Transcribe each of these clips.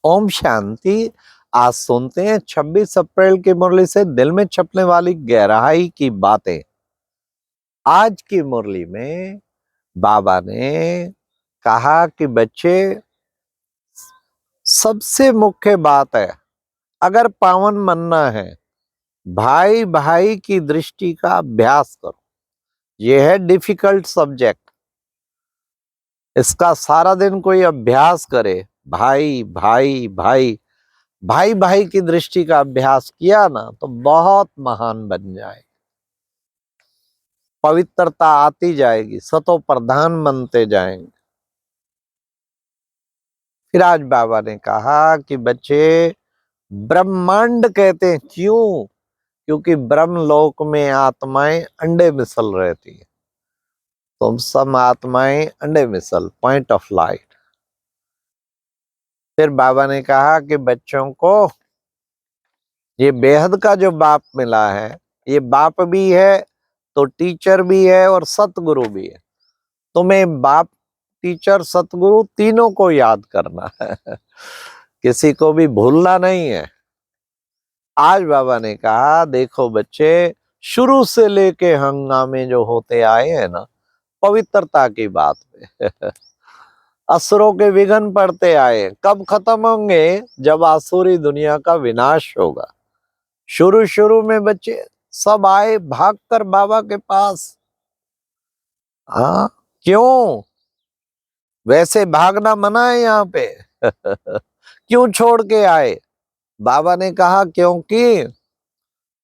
ओम शांति। आज सुनते हैं 26 अप्रैल की मुरली से दिल में छपने वाली गहराई की बातें। आज की मुरली में बाबा ने कहा कि बच्चे, सबसे मुख्य बात है, अगर पावन बनना है, भाई भाई की दृष्टि का अभ्यास करो। यह है डिफिकल्ट सब्जेक्ट। इसका सारा दिन कोई अभ्यास करे, भाई भाई भाई भाई भाई की दृष्टि का अभ्यास किया ना, तो बहुत महान बन जाए, पवित्रता आती जाएगी, सतो प्रधान बनते जाएंगे। फिर आज बाबा ने कहा कि बच्चे, ब्रह्मांड कहते हैं क्यों? क्योंकि ब्रह्मलोक में आत्माएं अंडे मिसल रहती है। तुम सब आत्माएं अंडे मिसल, पॉइंट ऑफ लाइट। फिर बाबा ने कहा कि बच्चों को ये बेहद का जो बाप मिला है, ये बाप भी है तो टीचर भी है और सतगुरु भी है। तुम्हें बाप, टीचर, सतगुरु तीनों को याद करना है, किसी को भी भूलना नहीं है। आज बाबा ने कहा, देखो बच्चे, शुरू से लेके हंगामे जो होते आए हैं ना, पवित्रता की बात पे असुरों के विघ्न पड़ते आए, कब खत्म होंगे? जब आसुरी दुनिया का विनाश होगा। शुरू शुरू में बच्चे सब आए भागकर बाबा के पास। हाँ, क्यों? वैसे भागना मना है यहाँ पे क्यों छोड़ के आए? बाबा ने कहा क्योंकि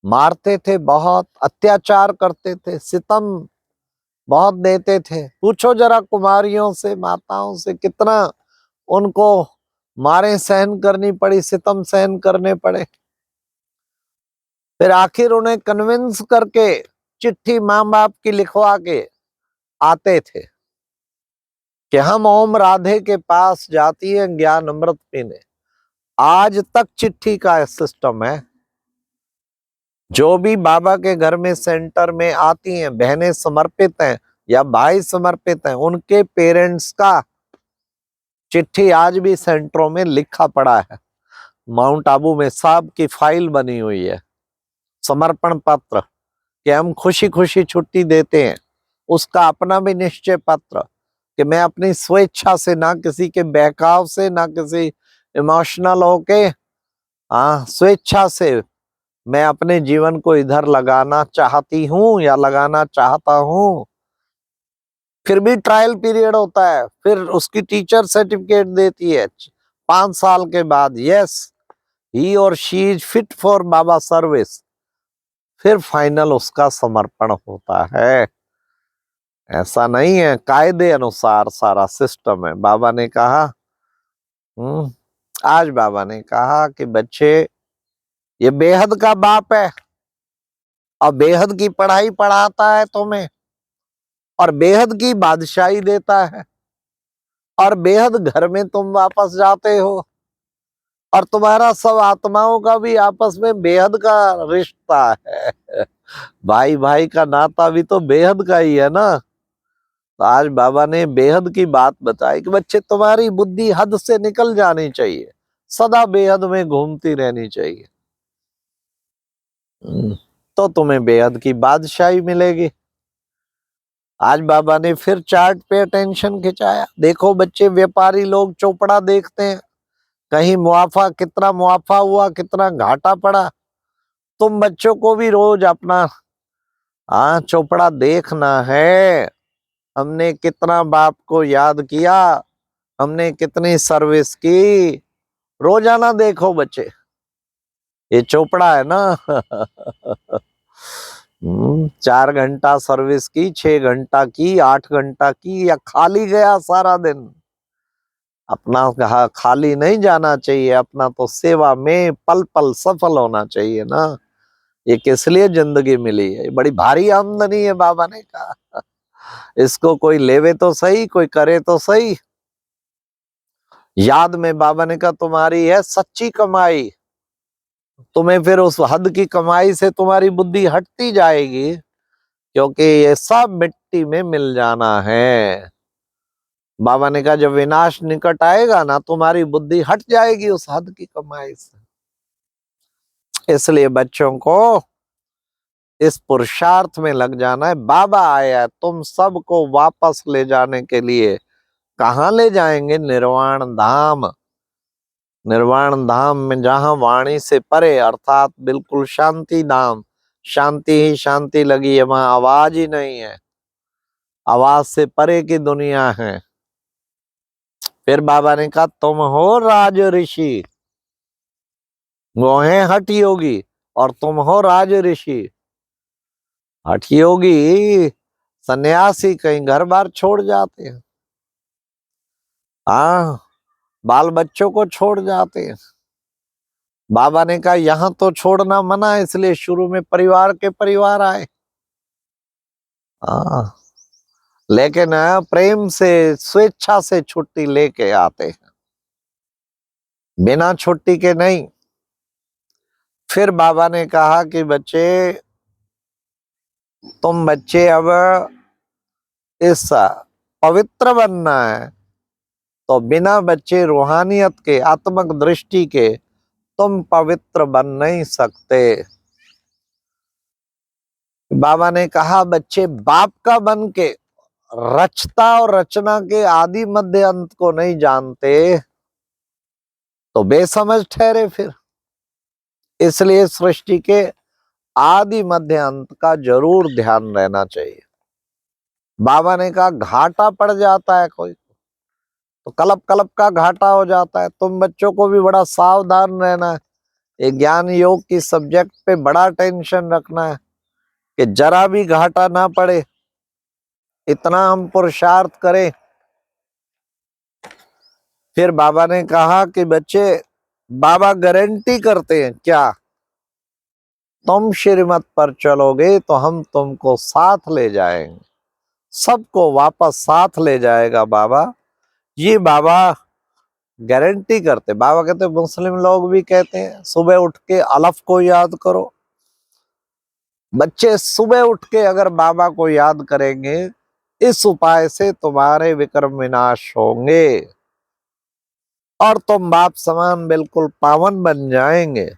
मारते थे, बहुत अत्याचार करते थे, सितम बहुत देते थे। पूछो जरा कुमारियों से, माताओं से, कितना उनको मारे सहन करनी पड़ी, सितम सहन करने पड़े। फिर आखिर उन्हें कन्विंस करके चिट्ठी माँ बाप की लिखवा के आते थे कि हम ओम राधे के पास जाती है ज्ञान अमृत पीने। आज तक चिट्ठी का सिस्टम है। जो भी बाबा के घर में सेंटर में आती हैं, बहनें समर्पित हैं या भाई समर्पित हैं, उनके पेरेंट्स का चिट्ठी आज भी सेंटरों में लिखा पड़ा है। माउंट आबू में साहब की फाइल बनी हुई है, समर्पण पत्र कि हम खुशी खुशी छुट्टी देते हैं। उसका अपना भी निश्चय पत्र कि मैं अपनी स्वेच्छा से, ना किसी के बहकाव से, ना किसी इमोशनल होके, स्वेच्छा से मैं अपने जीवन को इधर लगाना चाहती हूँ या लगाना चाहता हूँ। फिर भी ट्रायल पीरियड होता है, फिर उसकी टीचर सर्टिफिकेट देती है 5 साल के बाद, यस ही और she is fit for Baba service. फिर फाइनल उसका समर्पण होता है। ऐसा नहीं है, कायदे अनुसार सारा सिस्टम है। बाबा ने कहा, आज बाबा ने कहा कि बच्चे, ये बेहद का बाप है और बेहद की पढ़ाई पढ़ाता है तुम्हें, और बेहद की बादशाही देता है, और बेहद घर में तुम वापस जाते हो, और तुम्हारा सब आत्माओं का भी आपस में बेहद का रिश्ता है भाई भाई का नाता भी तो बेहद का ही है ना। तो आज बाबा ने बेहद की बात बताई कि बच्चे, तुम्हारी बुद्धि हद से निकल जानी चाहिए, सदा बेहद में घूमती रहनी चाहिए, तो तुम्हें बेहद की बादशाही मिलेगी। आज बाबा ने फिर चार्ट पे अटेंशन खिंचाया। देखो बच्चे, व्यापारी लोग चौपड़ा देखते हैं, कहीं मुनाफा, कितना मुनाफा हुआ, कितना घाटा पड़ा। तुम बच्चों को भी रोज अपना चौपड़ा देखना है। हमने कितना बाप को याद किया, हमने कितनी सर्विस की, रोजाना देखो बच्चे। ये चौपड़ा है ना 4 घंटा सर्विस की, 6 घंटा की, 8 घंटा की, या खाली गया सारा दिन? अपना खाली नहीं जाना चाहिए, अपना तो सेवा में पल पल सफल होना चाहिए ना। ये किस लिए जिंदगी मिली है? बड़ी भारी आमदनी है, बाबा ने कहा। इसको कोई लेवे तो सही, कोई करे तो सही। याद में बाबा ने कहा, तुम्हारी है सच्ची कमाई। तुम्हें फिर उस हद की कमाई से तुम्हारी बुद्धि हटती जाएगी, क्योंकि ये सब मिट्टी में मिल जाना है। बाबा ने कहा जब विनाश निकट आएगा ना, तुम्हारी बुद्धि हट जाएगी उस हद की कमाई से। इसलिए बच्चों को इस पुरुषार्थ में लग जाना है। बाबा आया है तुम सबको वापस ले जाने के लिए। कहाँ ले जाएंगे? निर्वाण धाम। निर्वाण धाम में जहां वाणी से परे, अर्थात बिल्कुल शांति धाम। शांति ही शांति लगी है, वहां आवाज ही नहीं है, आवाज से परे की दुनिया है। फिर बाबा ने कहा तुम हो राज ऋषि, वो है हठ योगी, और तुम हो राज ऋषि। हठ योगी सन्यासी कहीं घर बार छोड़ जाते हैं, हाँ, बाल बच्चों को छोड़ जाते हैं। बाबा ने कहा यहां तो छोड़ना मना है, इसलिए शुरू में परिवार के परिवार आए। हाँ, लेकिन प्रेम से स्वेच्छा से छुट्टी लेके आते हैं, बिना छुट्टी के नहीं। फिर बाबा ने कहा कि बच्चे, तुम बच्चे अब इस पवित्र बनना है, तो बिना बच्चे रूहानियत के, आत्मक दृष्टि के तुम पवित्र बन नहीं सकते। बाबा ने कहा बच्चे बाप का बन के रचता और रचना के आदि मध्य अंत को नहीं जानते तो बेसमझ ठहरे फिर। इसलिए सृष्टि के आदि मध्य अंत का जरूर ध्यान रहना चाहिए। बाबा ने कहा घाटा पड़ जाता है कोई तो कलप कलप का घाटा हो जाता है। तुम बच्चों को भी बड़ा सावधान रहना है। ये ज्ञान योग की सब्जेक्ट पे बड़ा टेंशन रखना है कि जरा भी घाटा ना पड़े, इतना हम पुरुषार्थ करें। फिर बाबा ने कहा कि बच्चे, बाबा गारंटी करते हैं क्या, तुम श्रीमत पर चलोगे तो हम तुमको साथ ले जाएंगे, सबको वापस साथ ले जाएगा बाबा। ये बाबा गारंटी करते। बाबा कहते मुस्लिम लोग भी कहते हैं सुबह उठ के अलफ को याद करो। बच्चे सुबह उठ के अगर बाबा को याद करेंगे, इस उपाय से तुम्हारे विक्रम विनाश होंगे और तुम बाप समान बिल्कुल पावन बन जाएंगे।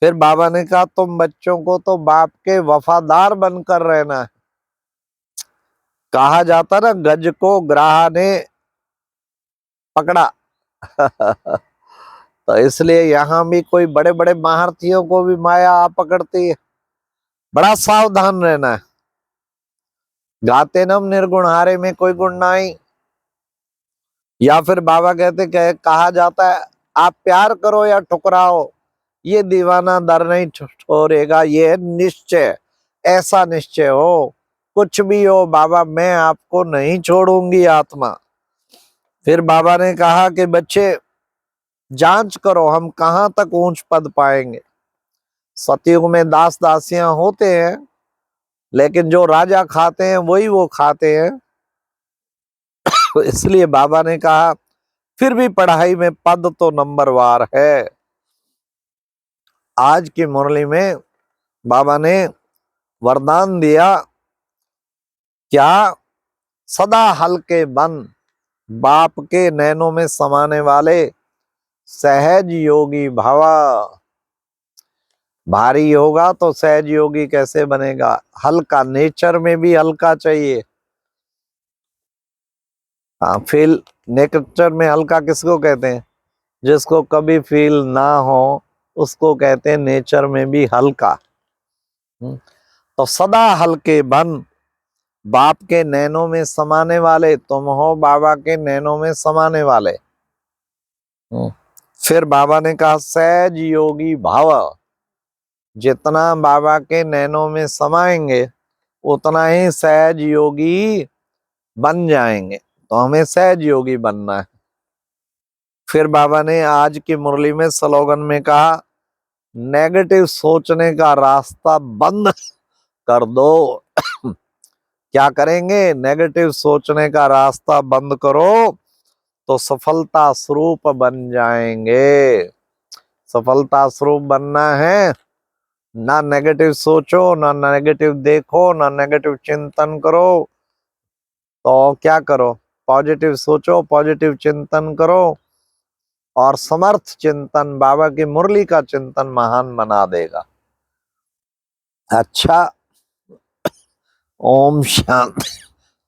फिर बाबा ने कहा तुम बच्चों को तो बाप के वफादार बनकर रहना है। कहा जाता ना, गज को ग्राह ने पकड़ा। तो इसलिए यहाँ भी कोई बड़े बड़े महारथियों को भी माया आ पकड़ती है, बड़ा सावधान रहना है। गाते नम निर्गुण हारे में कोई गुण नहीं। या फिर बाबा कहा जाता है आप प्यार करो या ठुकराओ, ये दीवाना दर नहीं छोड़ेगा, ये निश्चय, ऐसा निश्चय हो, कुछ भी हो बाबा मैं आपको नहीं छोड़ूंगी आत्मा। फिर बाबा ने कहा कि बच्चे जांच करो हम कहाँ तक ऊंच पद पाएंगे। सतयुग में दास दासियां होते हैं, लेकिन जो राजा खाते हैं वही वो खाते हैं। तो इसलिए बाबा ने कहा फिर भी पढ़ाई में पद तो नंबरवार है। आज की मुरली में बाबा ने वरदान दिया, क्या, सदा हल्के बन, बाप के नैनों में समाने वाले सहज योगी भवा। भारी होगा तो सहज योगी कैसे बनेगा? हल्का, नेचर में भी हल्का चाहिए। हाँ, फील, नेचर में हल्का किसको कहते हैं? जिसको कभी फील ना हो उसको कहते हैं नेचर में भी हल्का। तो सदा हल्के बन, बाप के नैनों में समाने वाले, तुम हो बाबा के नैनों में समाने वाले। फिर बाबा ने कहा सहज योगी भाव, जितना बाबा के नैनों में समाएंगे उतना ही सहज योगी बन जाएंगे। तो हमें सहज योगी बनना है। फिर बाबा ने आज की मुरली में स्लोगन में कहा नेगेटिव सोचने का रास्ता बंद कर दो। क्या करेंगे? नेगेटिव सोचने का रास्ता बंद करो तो सफलता स्वरूप बन जाएंगे। सफलता स्वरूप बनना है, ना नेगेटिव सोचो, ना नेगेटिव देखो, ना नेगेटिव चिंतन करो। तो क्या करो? पॉजिटिव सोचो, पॉजिटिव चिंतन करो और समर्थ चिंतन, बाबा की मुरली का चिंतन महान बना देगा। अच्छा, ओम शांति।